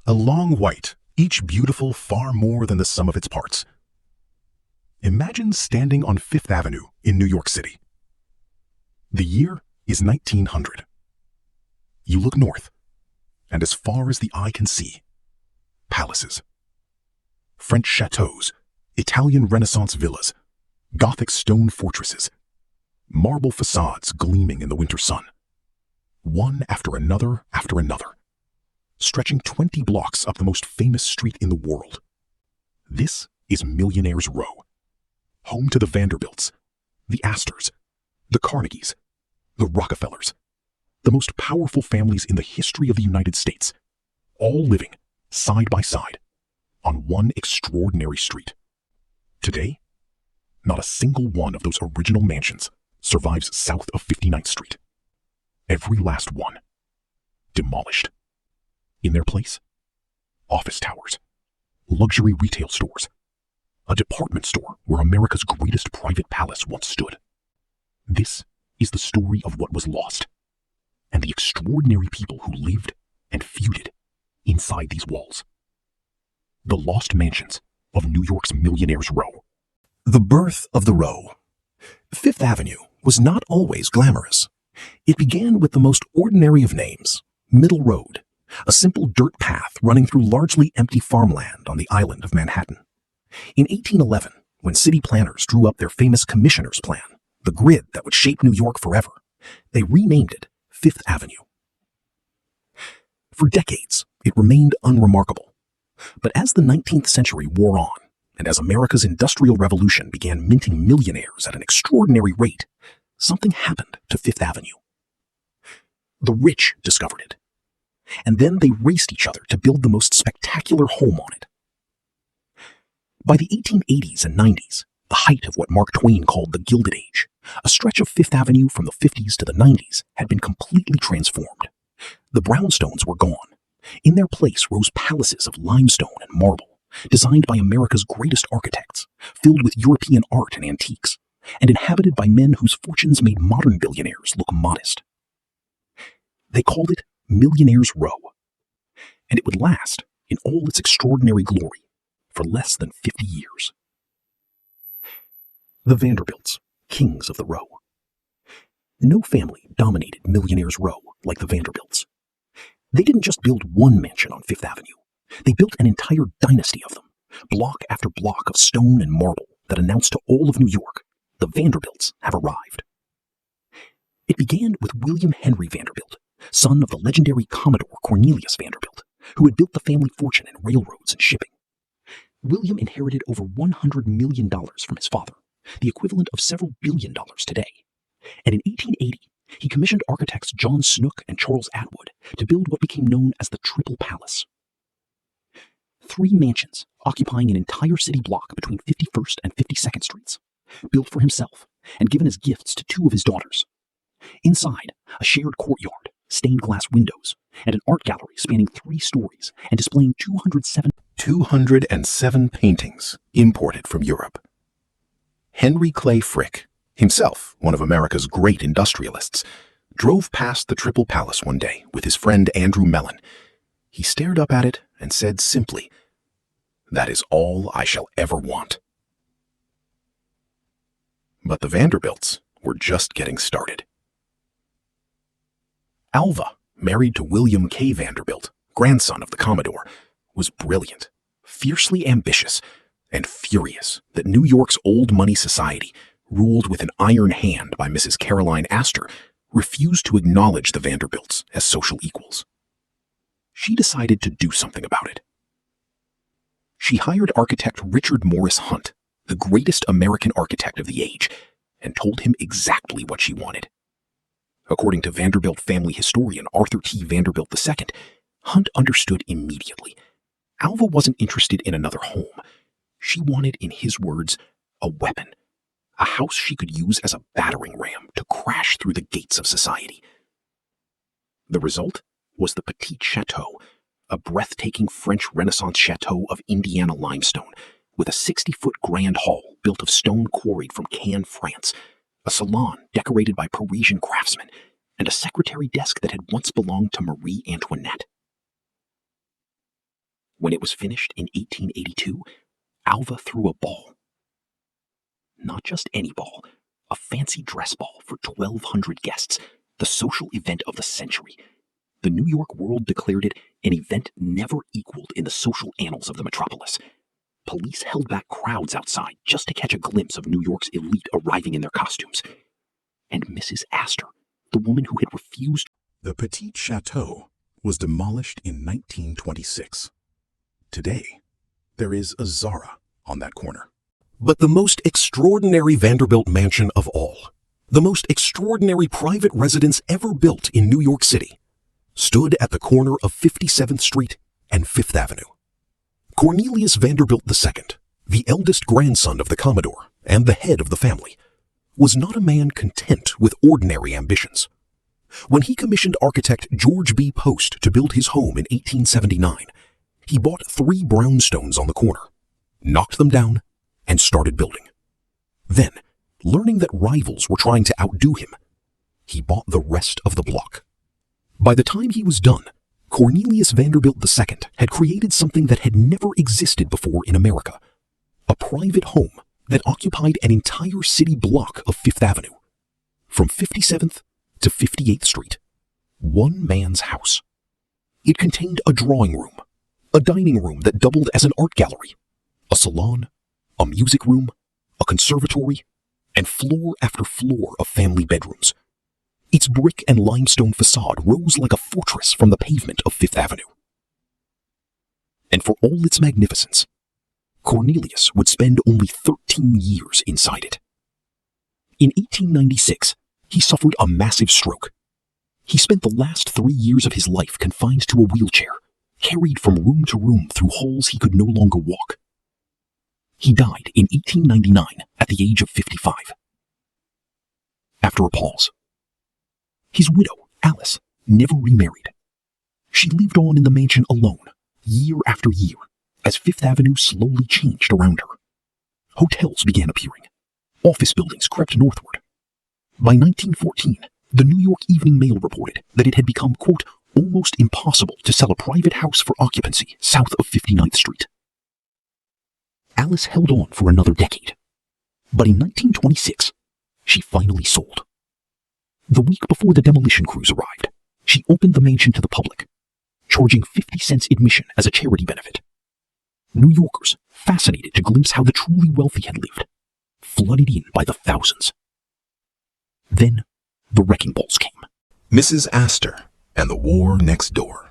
A long white, each beautiful far more than the sum of its parts. Imagine standing on Fifth Avenue in New York City. The year is 1900. You look north, and as far as the eye can see, palaces. French châteaux, Italian Renaissance villas, Gothic stone fortresses, marble facades gleaming in the winter sun. One after another, stretching 20 blocks up the most famous street in the world. This is Millionaire's Row, home to the Vanderbilts, the Astors, the Carnegies, the Rockefellers, the most powerful families in the history of the United States, all living side by side on one extraordinary street. Today, not a single one of those original mansions survives south of 59th Street. Every last one demolished. In their place, office towers, luxury retail stores, a department store where America's greatest private palace once stood. This is the story of what was lost, and the extraordinary people who lived and feuded inside these walls. The lost mansions of New York's Millionaire's Row. The birth of the Row. Fifth Avenue was not always glamorous. It began with the most ordinary of names, Middle Road, a simple dirt path running through largely empty farmland on the island of Manhattan. In 1811, when city planners drew up their famous Commissioner's Plan, the grid that would shape New York forever, they renamed it Fifth Avenue. For decades, it remained unremarkable. But as the 19th century wore on, and as America's Industrial Revolution began minting millionaires at an extraordinary rate, something happened to Fifth Avenue. The rich discovered it, and then they raced each other to build the most spectacular home on it. By the 1880s and 90s, the height of what Mark Twain called the Gilded Age, a stretch of Fifth Avenue from the 50s to the 90s had been completely transformed. The brownstones were gone. In their place rose palaces of limestone and marble, designed by America's greatest architects, filled with European art and antiques, and inhabited by men whose fortunes made modern billionaires look modest. They called it Millionaire's Row, and it would last in all its extraordinary glory for less than 50 years. The Vanderbilts, kings of the Row. No family dominated Millionaire's Row like the Vanderbilts. They didn't just build one mansion on Fifth Avenue. They built an entire dynasty of them, block after block of stone and marble that announced to all of New York, the Vanderbilts have arrived. It began with William Henry Vanderbilt, son of the legendary Commodore Cornelius Vanderbilt, who had built the family fortune in railroads and shipping. William inherited over $100 million from his father, the equivalent of several billion dollars today. And in 1880, he commissioned architects John Snook and Charles Atwood to build what became known as the Triple Palace. 3 mansions occupying an entire city block between 51st and 52nd Streets, built for himself and given as gifts to 2 of his daughters. Inside, a shared courtyard, stained glass windows, and an art gallery spanning 3 stories and displaying 207 paintings imported from Europe. Henry Clay Frick, himself one of America's great industrialists, drove past the Triple Palace one day with his friend Andrew Mellon. He stared up at it and said simply, "That is all I shall ever want." But the Vanderbilts were just getting started. Alva, married to William K. Vanderbilt, grandson of the Commodore, was brilliant, fiercely ambitious, and furious that New York's old money society, ruled with an iron hand by Mrs. Caroline Astor, refused to acknowledge the Vanderbilts as social equals. She decided to do something about it. She hired architect Richard Morris Hunt, the greatest American architect of the age, and told him exactly what she wanted. According to Vanderbilt family historian Arthur T. Vanderbilt II, Hunt understood immediately. Alva wasn't interested in another home. She wanted, in his words, a weapon, a house she could use as a battering ram to crash through the gates of society. The result was the Petit Château, a breathtaking French Renaissance chateau of Indiana limestone, with a 60-foot grand hall built of stone quarried from Cannes, France, a salon decorated by Parisian craftsmen, and a secretary desk that had once belonged to Marie Antoinette. When it was finished in 1882, Alva threw a ball. Not just any ball, a fancy dress ball for 1,200 guests, the social event of the century. The New York World declared it an event never equaled in the social annals of the metropolis. Police held back crowds outside just to catch a glimpse of New York's elite arriving in their costumes. And Mrs. Astor, the woman who had refused. The Petit Chateau was demolished in 1926. Today, there is a Zara on that corner. But the most extraordinary Vanderbilt mansion of all, the most extraordinary private residence ever built in New York City, stood at the corner of 57th Street and 5th Avenue. Cornelius Vanderbilt II, the eldest grandson of the Commodore and the head of the family, was not a man content with ordinary ambitions. When he commissioned architect George B. Post to build his home in 1879, he bought 3 brownstones on the corner, knocked them down, and started building. Then, learning that rivals were trying to outdo him, he bought the rest of the block. By the time he was done, Cornelius Vanderbilt II had created something that had never existed before in America, a private home that occupied an entire city block of 5th Avenue, from 57th to 58th Street, one man's house. It contained a drawing room, a dining room that doubled as an art gallery, a salon, a music room, a conservatory, and floor after floor of family bedrooms. Its brick and limestone facade rose like a fortress from the pavement of 5th Avenue. And for all its magnificence, Cornelius would spend only 13 years inside it. In 1896, he suffered a massive stroke. He spent the last 3 years of his life confined to a wheelchair, carried from room to room through halls he could no longer walk. He died in 1899 at the age of 55. After a pause, his widow, Alice, never remarried. She lived on in the mansion alone, year after year, as 5th Avenue slowly changed around her. Hotels began appearing. Office buildings crept northward. By 1914, the New York Evening Mail reported that it had become, quote, almost impossible to sell a private house for occupancy south of 59th Street. Alice held on for another decade, but in 1926, she finally sold. The week before the demolition crews arrived, she opened the mansion to the public, charging 50 cents admission as a charity benefit. New Yorkers, fascinated to glimpse how the truly wealthy had lived, flooded in by the thousands. Then, the wrecking balls came. Mrs. Astor and the War Next Door.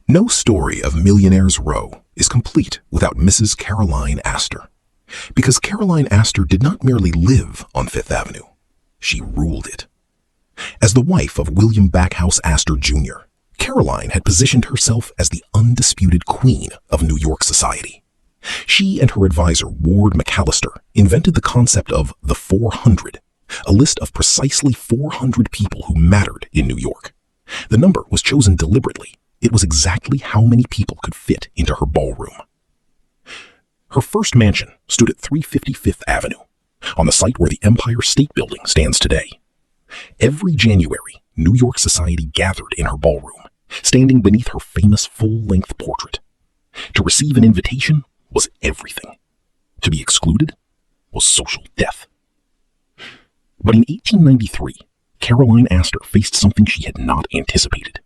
No story of Millionaire's Row is complete without Mrs. Caroline Astor, because Caroline Astor did not merely live on 5th Avenue, she ruled it. As the wife of William Backhouse Astor Jr., Caroline had positioned herself as the undisputed queen of New York society. She and her advisor, Ward McAllister, invented the concept of the 400, a list of precisely 400 people who mattered in New York. The number was chosen deliberately. It was exactly how many people could fit into her ballroom. Her first mansion stood at 355th Avenue, on the site where the Empire State Building stands today. Every January, New York society gathered in her ballroom, standing beneath her famous full-length portrait. To receive an invitation was everything. To be excluded was social death. But in 1893, Caroline Astor faced something she had not anticipated.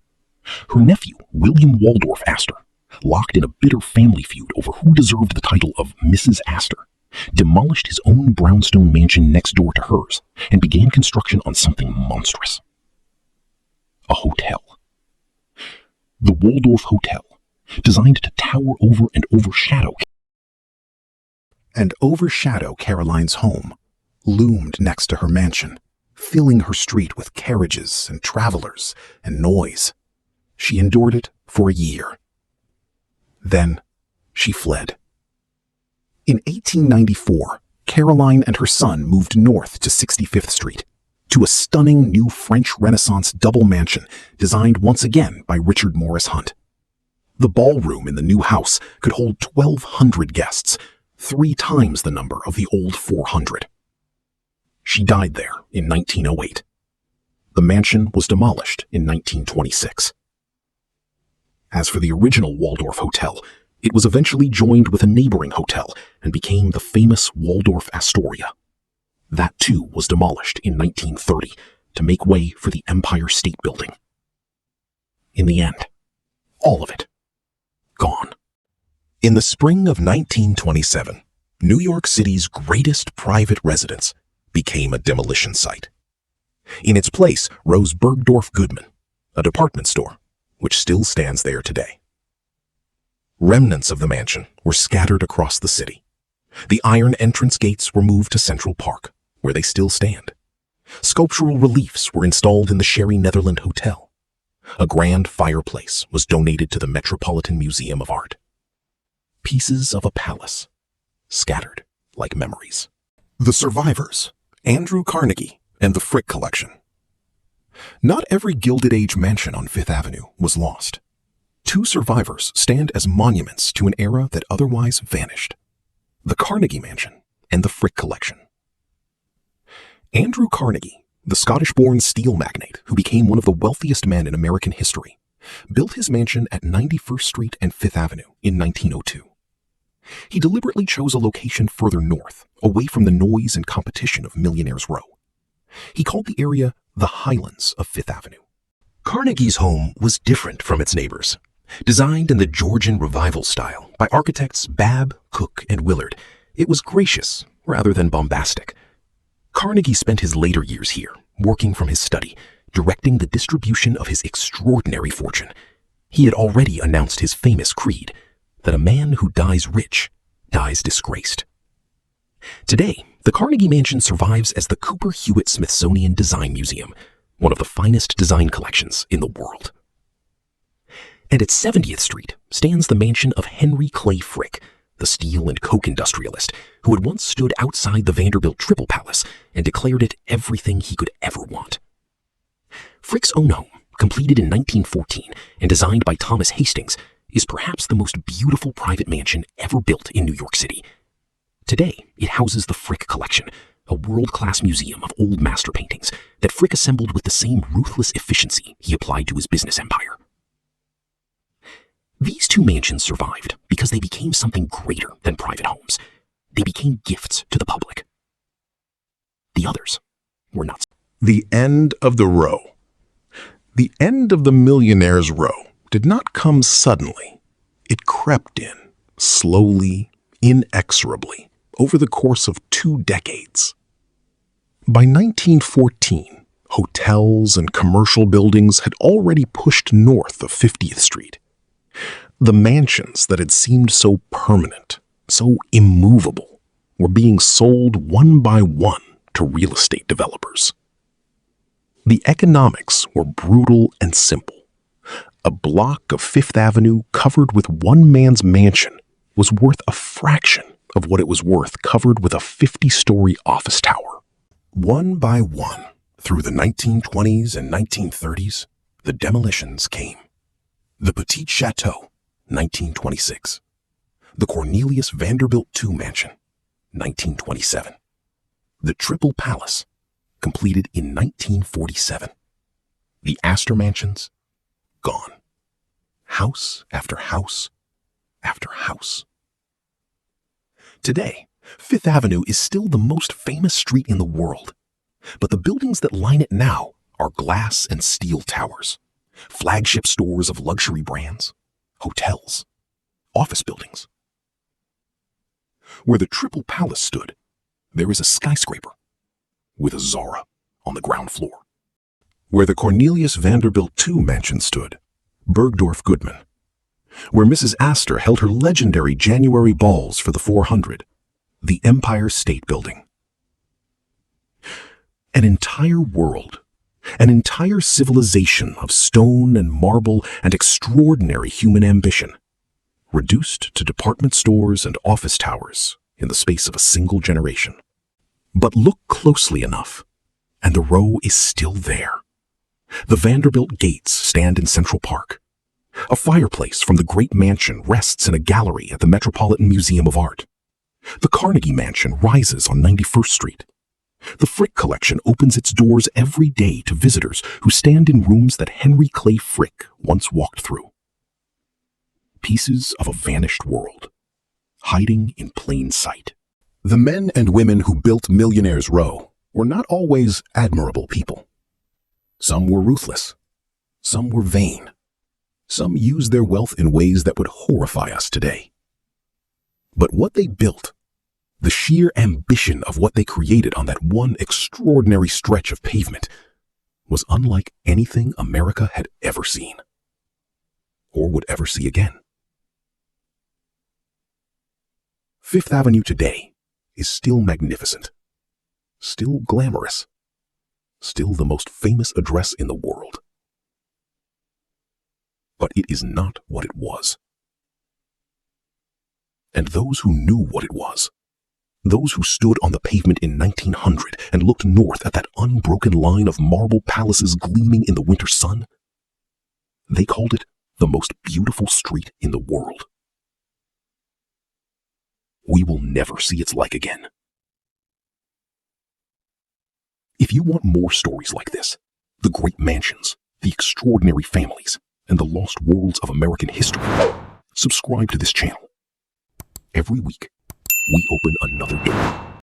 Her nephew, William Waldorf Astor, locked in a bitter family feud over who deserved the title of Mrs. Astor, demolished his own brownstone mansion next door to hers and began construction on something monstrous. A hotel. The Waldorf Hotel, designed to tower over and overshadow Caroline's home, loomed next to her mansion, filling her street with carriages and travelers and noise. She endured it for a year. Then she fled. In 1894, Caroline and her son moved north to 65th Street, to a stunning new French Renaissance double mansion designed once again by Richard Morris Hunt. The ballroom in the new house could hold 1,200 guests, 3 times the number of the old 400. She died there in 1908. The mansion was demolished in 1926. As for the original Waldorf Hotel, it was eventually joined with a neighboring hotel and became the famous Waldorf Astoria. That too was demolished in 1930 to make way for the Empire State Building. In the end, all of it gone. In the spring of 1927, New York City's greatest private residence became a demolition site. In its place rose Bergdorf Goodman, a department store, which still stands there today. Remnants of the mansion were scattered across the city. The iron entrance gates were moved to Central Park, where they still stand. Sculptural reliefs were installed in the Sherry Netherland Hotel. A grand fireplace was donated to the Metropolitan Museum of Art. Pieces of a palace, scattered like memories. The survivors, Andrew Carnegie and the Frick Collection. Not every Gilded Age mansion on Fifth Avenue was lost. Two survivors stand as monuments to an era that otherwise vanished: the Carnegie Mansion and the Frick Collection. Andrew Carnegie, the Scottish-born steel magnate who became one of the wealthiest men in American history, built his mansion at 91st Street and Fifth Avenue in 1902. He deliberately chose a location further north, away from the noise and competition of Millionaire's Row. He called the area the Highlands of Fifth Avenue. Carnegie's home was different from its neighbors. Designed in the Georgian Revival style by architects Babb, Cook, and Willard, it was gracious rather than bombastic. Carnegie spent his later years here, working from his study, directing the distribution of his extraordinary fortune. He had already announced his famous creed, that a man who dies rich dies disgraced. Today, the Carnegie Mansion survives as the Cooper Hewitt Smithsonian Design Museum, one of the finest design collections in the world. And at 70th Street stands the mansion of Henry Clay Frick, the steel and coke industrialist who had once stood outside the Vanderbilt Triple Palace and declared it everything he could ever want. Frick's own home, completed in 1914 and designed by Thomas Hastings, is perhaps the most beautiful private mansion ever built in New York City. Today, it houses the Frick Collection, a world-class museum of old master paintings that Frick assembled with the same ruthless efficiency he applied to his business empire. These two mansions survived because they became something greater than private homes. They became gifts to the public. The others were not. The end of the row. The end of the Millionaire's Row did not come suddenly. It crept in, slowly, inexorably, over the course of 2 decades. By 1914, hotels and commercial buildings had already pushed north of 50th Street. The mansions that had seemed so permanent, so immovable, were being sold one by one to real estate developers. The economics were brutal and simple. A block of Fifth Avenue covered with one man's mansion was worth a fraction of what it was worth covered with a 50-story office tower. One by one, through the 1920s and 1930s, the demolitions came. The Petit Château, 1926. The Cornelius Vanderbilt II Mansion, 1927. The Triple Palace, completed in 1947. The Astor Mansions, gone. House after house after house. Today, Fifth Avenue is still the most famous street in the world, but the buildings that line it now are glass and steel towers, flagship stores of luxury brands, hotels, office buildings. Where the Triple Palace stood, there is a skyscraper with a Zara on the ground floor. Where the Cornelius Vanderbilt II Mansion stood, Bergdorf Goodman. Where Mrs. Astor held her legendary January balls for the 400, the Empire State Building. An entire world, an entire civilization of stone and marble and extraordinary human ambition, reduced to department stores and office towers in the space of a single generation. But look closely enough, and the row is still there. The Vanderbilt gates stand in Central Park. A fireplace from the great mansion rests in a gallery at the Metropolitan Museum of Art. The Carnegie Mansion rises on 91st Street. The Frick Collection opens its doors every day to visitors who stand in rooms that Henry Clay Frick once walked through. Pieces of a vanished world, hiding in plain sight. The men and women who built Millionaire's Row were not always admirable people. Some were ruthless. Some were vain. Some used their wealth in ways that would horrify us today. But what they built, the sheer ambition of what they created on that one extraordinary stretch of pavement, was unlike anything America had ever seen, or would ever see again. Fifth Avenue today is still magnificent, still glamorous, still the most famous address in the world. But it is not what it was. And those who knew what it was, those who stood on the pavement in 1900 and looked north at that unbroken line of marble palaces gleaming in the winter sun, they called it the most beautiful street in the world. We will never see its like again. If you want more stories like this, the great mansions, the extraordinary families, and the lost worlds of American history, subscribe to this channel. Every week, we open another door